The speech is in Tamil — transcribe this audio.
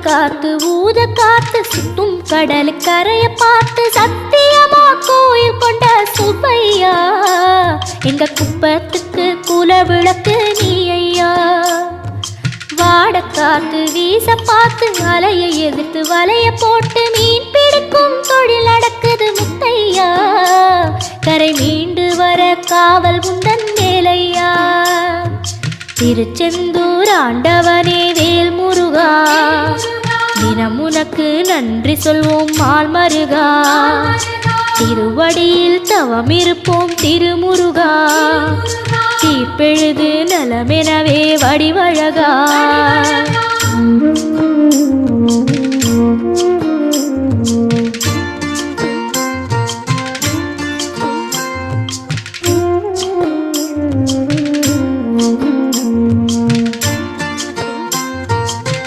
காத்து ஊத காத்து சுத்தும் கடல் கரைய பார்த்து சத்தியமா கோயில் கொண்ட சுப்பையா எங்க குப்பத்துக்கு குல விளக்கு நீ ஐயா. வாட காத்து வீச பார்த்து அலைய எதிர்த்து வலைய போட்டு மீன் பிடிக்கும் தொழில் நடக்குது முத்தையா. கரை மீண்டு வர காவல் உந்தன் வேலையா. திருச்செந்தூர் ஆண்டவனே வேல் முருகா தினம் உனக்கு நன்றி சொல்வோம் மால் மருகா. திருவடியில் தவம் இருப்போம் திருமுருகா தீர்ப்பெழுது நலமெனவே வடிவழகா.